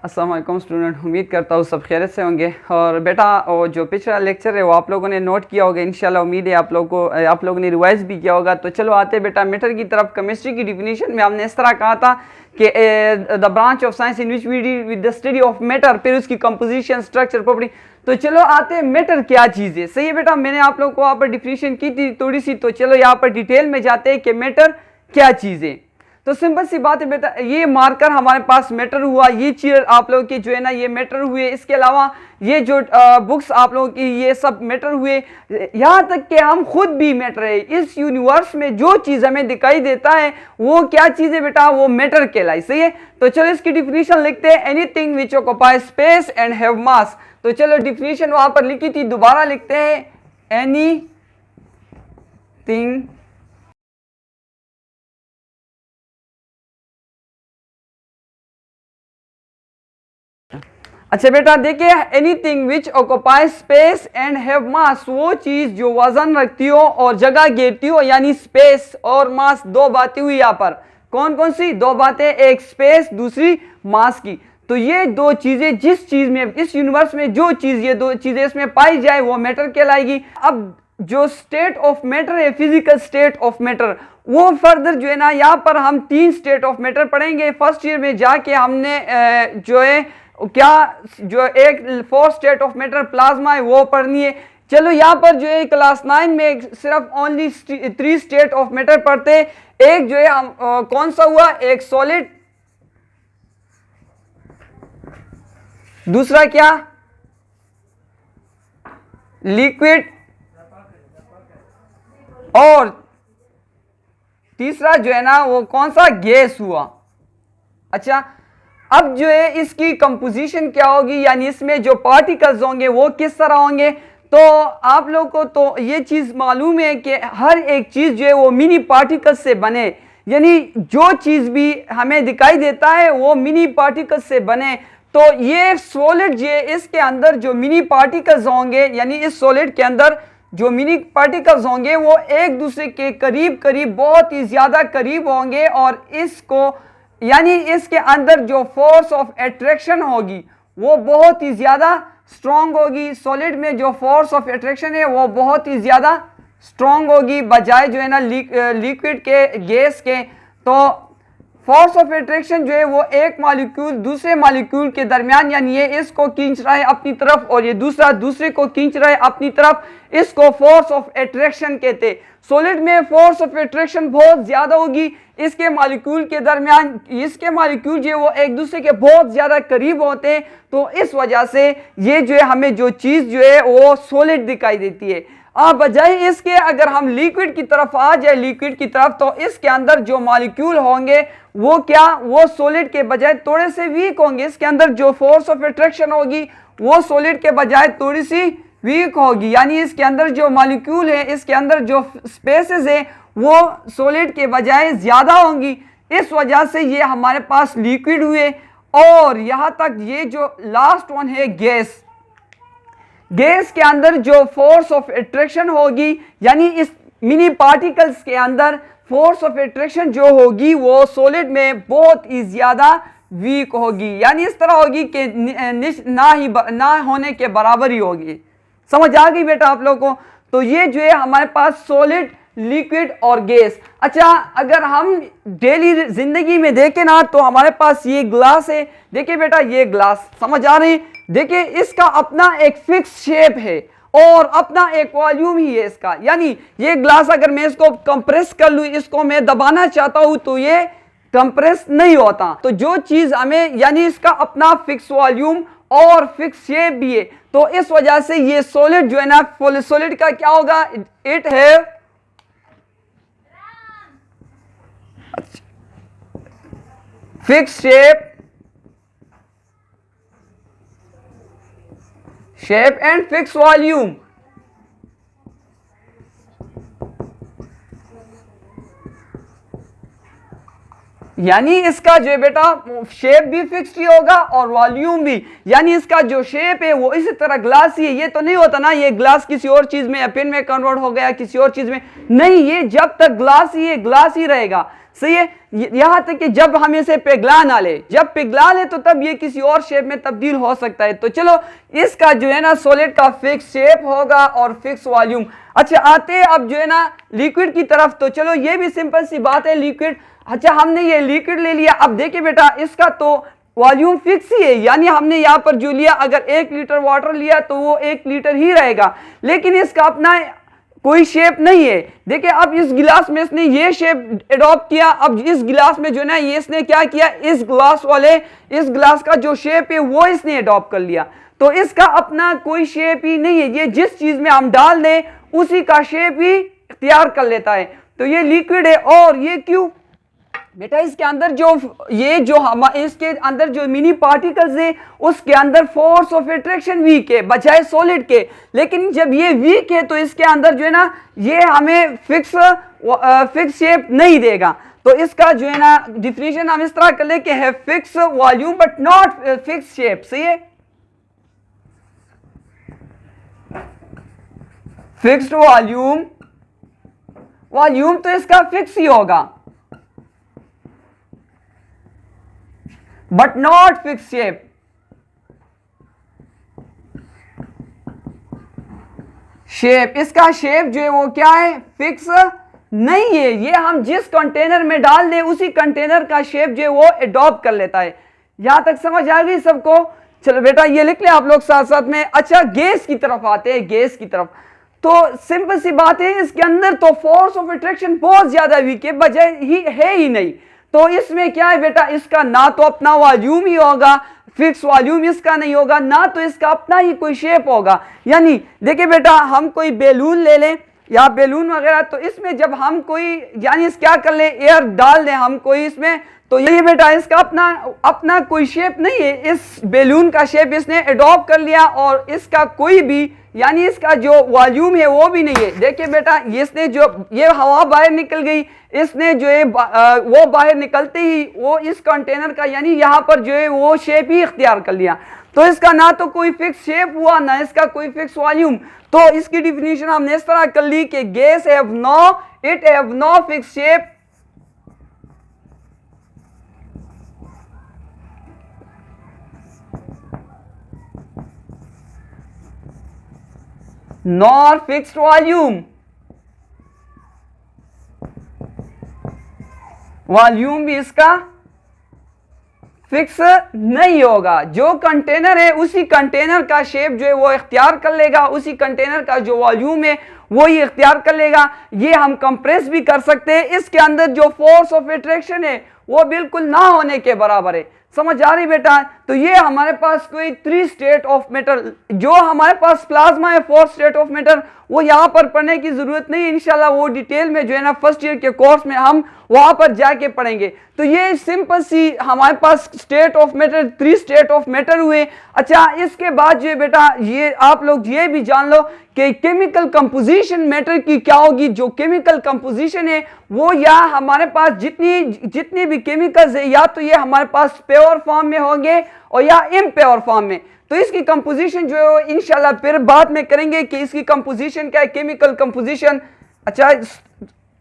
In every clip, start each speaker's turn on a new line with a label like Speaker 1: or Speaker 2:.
Speaker 1: अस्सलाम वालेकुम स्टूडेंट, उम्मीद करता हूँ सब खैरियत से होंगे। और बेटा वो जो पिछला लेक्चर है वो आप लोगों ने नोट किया होगा, इंशाल्लाह उम्मीद है आप लोगों ने रिवाइज भी किया होगा। तो चलो आते बेटा मैटर की तरफ। केमिस्ट्री की डिफिनीशन में हमने इस तरह कहा था कि the branch of science in which we deal with the study of matter, फिर उसकी कंपोजिशन, स्ट्रक्चर, प्रॉपर्टी। तो चलो आते हैं मैटर क्या चीज़ है। सही है बेटा, मैंने आप लोगों को यहाँ पर डिफिनीशन की थी थोड़ी सी, तो चलो यहाँ पर डिटेल में जाते हैं कि मैटर क्या चीज़ है। तो सिंपल सी बात है बेटा, ये मार्कर हमारे पास मैटर हुआ, ये चीज आप लोगों की जो है ना ये मैटर हुए। इसके अलावा ये जो बुक्स आप लोगों की ये सब मैटर हुए, यहाँ तक कि हम खुद भी मैटर है। इस यूनिवर्स में जो चीज़ हमें दिखाई देता है वो क्या चीज़ है बेटा, वो मैटर कहलाई। सही है, तो चलो इसकी डिफिनीशन लिखते हैं। Anything which occupy space and have मास। तो चलो डिफिनीशन वहाँ पर लिखी थी, दोबारा लिखते हैं। एनीथिंग अच्छा बेटा देखिए, anything which occupy space and have मास, वो चीज जो वजन रखती हो और जगह घेरती हो, यानी स्पेस और मास। दो बातें हुई यहाँ पर, कौन कौन सी दो बातें, एक स्पेस दूसरी मास की। तो ये दो चीजें जिस चीज में इस यूनिवर्स में जो चीज ये दो चीजें इसमें पाई जाए वो मैटर कहलाएगी। अब जो स्टेट ऑफ मैटर है, फिजिकल स्टेट ऑफ मैटर, वो फर्दर जो है ना यहाँ पर हम 3 स्टेट ऑफ मैटर पढ़ेंगे। फर्स्ट ईयर में जाके हमने जो है क्या जो एक 4 स्टेट ऑफ मैटर प्लाज्मा है वो पढ़नी है। चलो यहाँ पर जो है क्लास 9 में सिर्फ ओनली 3 स्टेट ऑफ मैटर पढ़ते। एक जो है हम कौन सा हुआ, एक सॉलिड, दूसरा क्या लिक्विड, और तीसरा जो है ना वो कौन सा गैस हुआ। अच्छा, अब जो है इसकी कंपोजिशन क्या होगी, यानी इसमें जो पार्टिकल्स होंगे वो किस तरह होंगे। तो आप लोगों को तो ये चीज़ मालूम है कि हर एक चीज़ जो है वो मिनी पार्टिकल्स से बने, यानी जो चीज़ भी हमें दिखाई देता है वो मिनी पार्टिकल्स से बने। तो ये सॉलिड जो है इसके अंदर जो मिनी पार्टिकल्स होंगे, यानी इस सॉलिड के अंदर जो मिनी पार्टिकल्स होंगे वो एक दूसरे के करीब करीब बहुत ही ज़्यादा करीब होंगे, और इसको यानी इसके अंदर जो फोर्स ऑफ अट्रैक्शन होगी वो बहुत ही ज़्यादा स्ट्रॉन्ग होगी। सॉलिड में जो फोर्स ऑफ अट्रैक्शन है वो बहुत ही ज़्यादा स्ट्रॉन्ग होगी बजाय जो है ना लिक्विड के, गैस के। तो फोर्स ऑफ अट्रैक्शन जो है वो एक मॉलिक्यूल दूसरे मॉलिक्यूल के दरमियान, यानी ये इसको खींच रहा है अपनी तरफ और ये दूसरे को खींच रहा है अपनी तरफ, इसको फोर्स ऑफ अट्रैक्शन कहते। सॉलिड में फोर्स ऑफ अट्रैक्शन बहुत ज्यादा होगी इसके मॉलिक्यूल के दरमियान, इसके मॉलिक्यूल जो है वो एक दूसरे के बहुत ज्यादा करीब होते हैं। तो इस वजह से ये जो है हमें जो चीज जो है वो सॉलिड दिखाई देती है। बजाय इसके अगर हम लिक्विड की तरफ आ जाए, लिक्विड की तरफ, तो इसके अंदर जो मॉलिक्यूल होंगे वो क्या, वो सॉलिड के बजाय थोड़े से वीक होंगे। इसके अंदर जो फोर्स ऑफ अट्रैक्शन होगी वो सॉलिड के बजाय थोड़ी सी वीक होगी, यानी इसके अंदर जो मॉलिक्यूल है, इसके अंदर जो स्पेसेस है वो सॉलिड के बजाय ज्यादा होंगी। इस वजह से ये हमारे पास लिक्विड हुए। और यहां तक ये जो लास्ट वन है गैस, गैस के अंदर जो फोर्स ऑफ अट्रैक्शन होगी, यानी इस मिनी पार्टिकल्स के अंदर फोर्स ऑफ अट्रैक्शन जो होगी वो सॉलिड में बहुत ही ज्यादा वीक होगी, यानी इस तरह होगी कि ना होने के बराबर ही होगी। समझ आ गई बेटा आप लोगों को। तो ये जो है हमारे पास सॉलिड, लिक्विड और गैस। अच्छा, अगर हम डेली जिंदगी में देखें ना तो हमारे पास ये ग्लास है, देखिए बेटा ये ग्लास, समझ आ रही, देखिए इसका अपना एक फिक्स शेप है और अपना एक वॉल्यूम ही है इसका। यानी ये ग्लास अगर मैं इसको कंप्रेस कर लूँ, इसको मैं दबाना चाहता हूं तो ये कंप्रेस नहीं होता। तो जो चीज हमें, यानी इसका अपना फिक्स वॉल्यूम और फिक्स शेप भी है। तो इस वजह से ये सॉलिड जो है ना, सॉलिड का क्या होगा, इट है fix shape and fix volume. यानी इसका जो है बेटा शेप भी फिक्स ही होगा और वॉल्यूम भी, यानी इसका जो शेप है वो इसी तरह ग्लास ही है। ये तो नहीं होता ना ये ग्लास किसी और चीज में या पेन में कन्वर्ट हो गया किसी और चीज में, नहीं, ये जब तक ग्लास ही है ग्लास ही रहेगा। सही है। यहां तक कि जब हम इसे पिघला ना ले, जब पिघला ले तो तब ये किसी और शेप में तब्दील हो सकता है। तो चलो इसका जो है ना सॉलिड का फिक्स शेप होगा और फिक्स वॉल्यूम। अच्छा आते हैं अब जो है ना लिक्विड की तरफ। तो चलो ये भी सिंपल सी बात है, लिक्विड। अच्छा हमने ये लिक्विड ले लिया। अब देखिए बेटा इसका तो वॉल्यूम फिक्स ही है, यानी हमने यहां पर जो लिया, अगर 1 लीटर वाटर लिया तो वो 1 लीटर ही रहेगा, लेकिन इसका अपना कोई शेप नहीं है। देखिए अब इस गिलास में इसने ये शेप एडॉप्ट किया। अब इस गिलास में जो है ना ये इसने क्या किया, इस गिलास का जो शेप है वो इसने एडॉप्ट कर लिया। तो इसका अपना कोई शेप ही नहीं है, ये जिस चीज में हम डाल दें उसी का शेप ही तैयार कर लेता है। तो ये लिक्विड है। और ये क्यों बेटा, इसके अंदर इसके अंदर जो मिनी पार्टिकल्स है उसके अंदर फोर्स ऑफ अट्रैक्शन वीक है बजाय सॉलिड के। लेकिन जब ये वीक है तो इसके अंदर जो है ना ये हमें फिक्स शेप नहीं देगा। तो इसका जो है ना डिफिनेशन हम इस तरह कर ले कि है fix volume but not fix shape. सही है, फिक्स्ड वॉल्यूम तो इसका फिक्स ही होगा बट नॉट फिक्स शेप। इसका शेप जो है वो क्या है, फिक्स नहीं है। ये हम जिस कंटेनर में डाल दें उसी कंटेनर का शेप जो है वो एडॉप्ट कर लेता है। यहां तक समझ आ गई सबको? चलो बेटा ये लिख ले आप लोग साथ साथ में। अच्छा गैस की तरफ आते हैं, गैस की तरफ। तो सिंपल सी बात है, इसके अंदर तो फोर्स ऑफ अट्रैक्शन बहुत ज्यादा वीक है, बजाय ही नहीं। तो इसमें क्या है बेटा, इसका ना तो अपना वॉल्यूम ही होगा, फिक्स वॉल्यूम इसका नहीं होगा, ना तो इसका अपना ही कोई शेप होगा। यानी देखिए बेटा हम कोई बैलून ले लें या बैलून वगैरह, तो इसमें जब हम कोई यानी क्या कर ले, एयर डाल दें हम कोई इसमें, तो ये बेटा इसका अपना कोई शेप नहीं है। इस बैलून का शेप इसने एडॉप्ट कर लिया और इसका कोई भी यानी इसका जो वॉल्यूम है वो भी नहीं है। देखिए बेटा इसने जो ये हवा बाहर निकल गई, इसने जो है वो बाहर निकलते ही वो इस कंटेनर का यानी यहाँ पर जो है वो शेप ही इख्तियार कर लिया। तो इसका ना तो कोई फिक्स शेप हुआ ना इसका कोई फिक्स वॉल्यूम। तो इसकी डिफिनीशन हमने इस तरह कर ली कि gas have no fix shape nor fixed volume. Volume भी इसका फिक्स नहीं होगा। जो कंटेनर है उसी कंटेनर का शेप जो है वो इख्तियार कर लेगा, उसी कंटेनर का जो वॉल्यूम है वो ही इख्तियार कर लेगा। ये हम कंप्रेस भी कर सकते हैं। इसके अंदर जो फोर्स ऑफ अट्रैक्शन है वो बिल्कुल ना होने के बराबर है। समझ आ रही बेटा? तो ये हमारे पास कोई 3 स्टेट ऑफ मैटर, जो हमारे पास प्लाज्मा है 4 स्टेट ऑफ मैटर, वो यहाँ पर पढ़ने की जरूरत नहीं। इंशाल्लाह वो डिटेल में जो है ना फर्स्ट ईयर के कोर्स में हम वहां पर जाके पढ़ेंगे। तो ये सिंपल सी हमारे पास state of matter 3 state of matter हुए। अच्छा इसके बाद जो है बेटा ये आप लोग ये भी जान लो कि केमिकल कंपोजिशन मैटर की क्या होगी। जो केमिकल कंपोजिशन है वो या हमारे पास जितनी भी केमिकल्स है या तो ये हमारे पास प्योर फॉर्म में होंगे और या इम्प्योर फॉर्म में। तो इसकी कंपोजिशन जो है इंशाल्लाह फिर बाद में करेंगे कि इसकी कंपोजिशन क्या है, केमिकल कंपोजिशन। अच्छा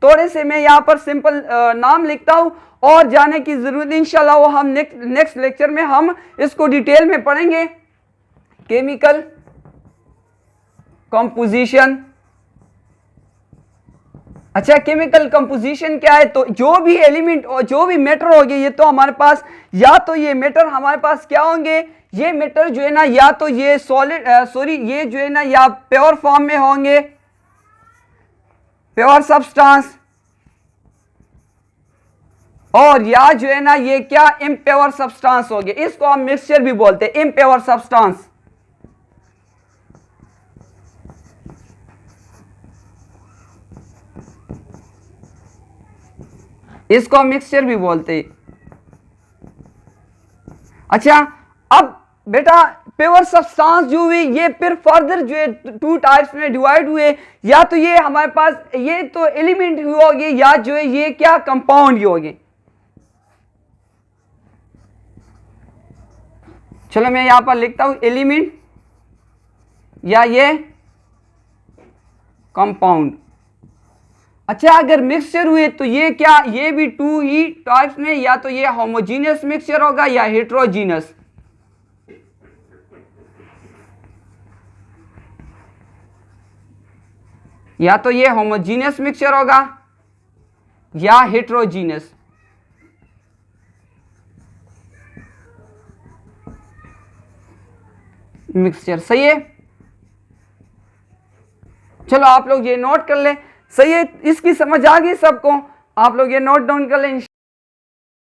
Speaker 1: थोड़े से मैं यहाँ पर सिंपल नाम लिखता हूँ और जाने की जरूरत इंशाल्लाह वो हम नेक्स्ट लेक्चर में हम इसको डिटेल में पढ़ेंगे। Chemical composition. अच्छा केमिकल कंपोजिशन क्या है, तो जो भी एलिमेंट और जो भी मैटर होंगे ये तो हमारे पास या तो ये मैटर हमारे पास क्या होंगे, ये मैटर जो है ना या तो ये ये जो है ना या प्योर फॉर्म में होंगे, प्योर सब्सटेंस, और या जो है ना ये क्या इम्प्योर सब्सटेंस हो गए। इसको हम मिक्सचर भी बोलते हैं, इम्प्योर सब्सटेंस। इसको मिक्सचर भी बोलते हैं। अच्छा अब बेटा प्योर सब्सटेंस जो हुई ये फिर फर्दर जो है 2 टाइप्स में डिवाइड हुए। या तो ये हमारे पास ये तो एलिमेंट होगी या जो है ये क्या कंपाउंड होगी। चलो मैं यहां पर लिखता हूं एलिमेंट या ये कंपाउंड। अच्छा अगर मिक्सचर हुए तो ये क्या, ये भी टू ही टाइप्स में, या तो ये होमोजीनियस मिक्सचर होगा या हेट्रोजीनियस। या तो ये होमोजीनियस मिक्सचर होगा या हेट्रोजीनियस। मिक्सचर सही है। चलो आप लोग ये नोट कर ले, सही है, इसकी समझ आ गई सबको, आप लोग ये नोट डाउन कर लें।